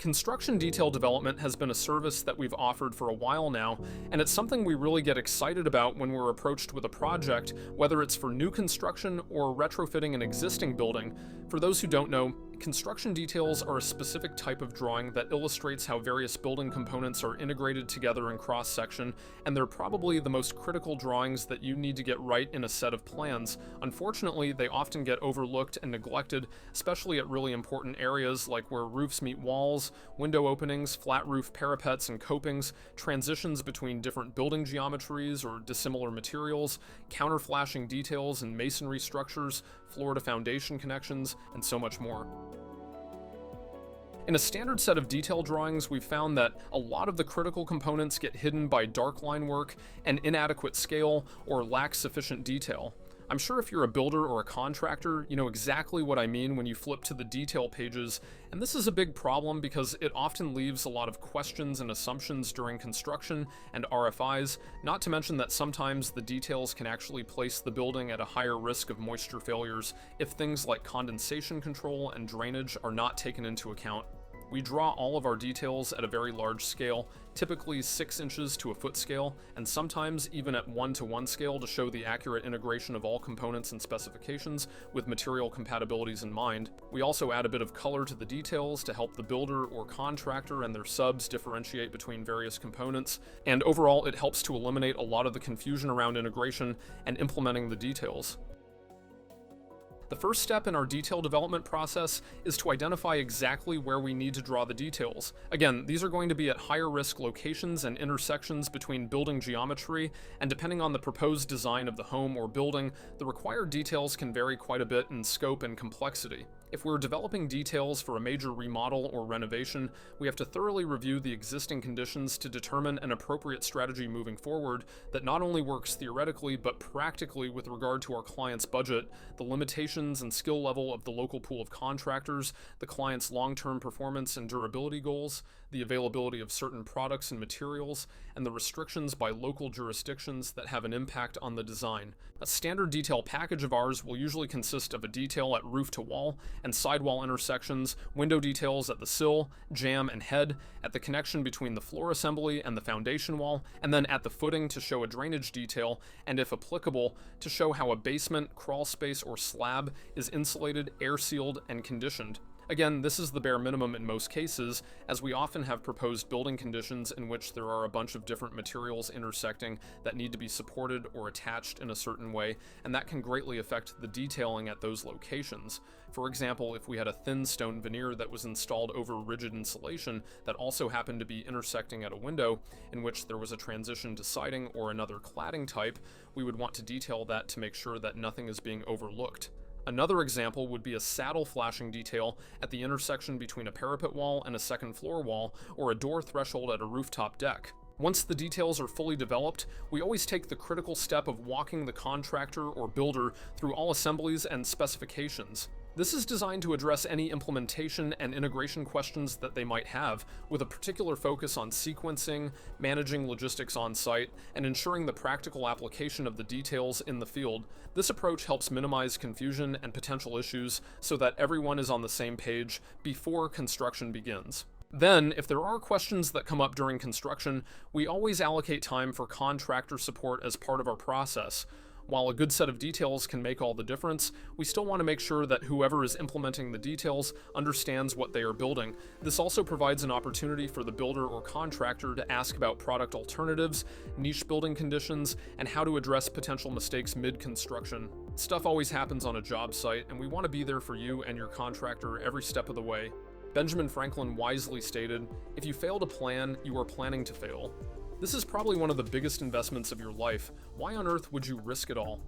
Construction detail development has been a service that we've offered for a while now, and it's something we really get excited about when we're approached with a project, whether it's for new construction or retrofitting an existing building. For those who don't know, construction details are a specific type of drawing that illustrates how various building components are integrated together in cross-section, and they're probably the most critical drawings that you need to get right in a set of plans. Unfortunately, they often get overlooked and neglected, especially at really important areas like where roofs meet walls, window openings, flat roof parapets and copings, transitions between different building geometries or dissimilar materials, counter-flashing details in masonry structures, floor to foundation connections, and so much more. In a standard set of detail drawings, we've found that a lot of the critical components get hidden by dark line work, an inadequate scale, or lack sufficient detail. I'm sure if you're a builder or a contractor, you know exactly what I mean when you flip to the detail pages, and this is a big problem because it often leaves a lot of questions and assumptions during construction and RFIs, not to mention that sometimes the details can actually place the building at a higher risk of moisture failures if things like condensation control and drainage are not taken into account. We draw all of our details at a very large scale, typically 6 inches to a foot scale, and sometimes even at 1:1 scale to show the accurate integration of all components and specifications with material compatibilities in mind. We also add a bit of color to the details to help the builder or contractor and their subs differentiate between various components, and overall it helps to eliminate a lot of the confusion around integration and implementing the details. The first step in our detail development process is to identify exactly where we need to draw the details. Again, these are going to be at higher risk locations and intersections between building geometry, and depending on the proposed design of the home or building, the required details can vary quite a bit in scope and complexity. If we're developing details for a major remodel or renovation, we have to thoroughly review the existing conditions to determine an appropriate strategy moving forward that not only works theoretically but practically with regard to our client's budget, the limitations and skill level of the local pool of contractors, the client's long-term performance and durability goals, the availability of certain products and materials, and the restrictions by local jurisdictions that have an impact on the design. A standard detail package of ours will usually consist of a detail at roof to wall and sidewall intersections, window details at the sill, jamb, and head, at the connection between the floor assembly and the foundation wall, and then at the footing to show a drainage detail, and if applicable, to show how a basement, crawl space, or slab is insulated, air-sealed, and conditioned. Again, this is the bare minimum in most cases, as we often have proposed building conditions in which there are a bunch of different materials intersecting that need to be supported or attached in a certain way, and that can greatly affect the detailing at those locations. For example, if we had a thin stone veneer that was installed over rigid insulation that also happened to be intersecting at a window, in which there was a transition to siding or another cladding type, we would want to detail that to make sure that nothing is being overlooked. Another example would be a saddle flashing detail at the intersection between a parapet wall and a second floor wall, or a door threshold at a rooftop deck. Once the details are fully developed, we always take the critical step of walking the contractor or builder through all assemblies and specifications. This is designed to address any implementation and integration questions that they might have, with a particular focus on sequencing, managing logistics on site, and ensuring the practical application of the details in the field. This approach helps minimize confusion and potential issues so that everyone is on the same page before construction begins. Then, if there are questions that come up during construction, we always allocate time for contractor support as part of our process. While a good set of details can make all the difference, we still want to make sure that whoever is implementing the details understands what they are building. This also provides an opportunity for the builder or contractor to ask about product alternatives, niche building conditions, and how to address potential mistakes mid-construction. Stuff always happens on a job site, and we want to be there for you and your contractor every step of the way. Benjamin Franklin wisely stated, "If you fail to plan, you are planning to fail." This is probably one of the biggest investments of your life. Why on earth would you risk it all?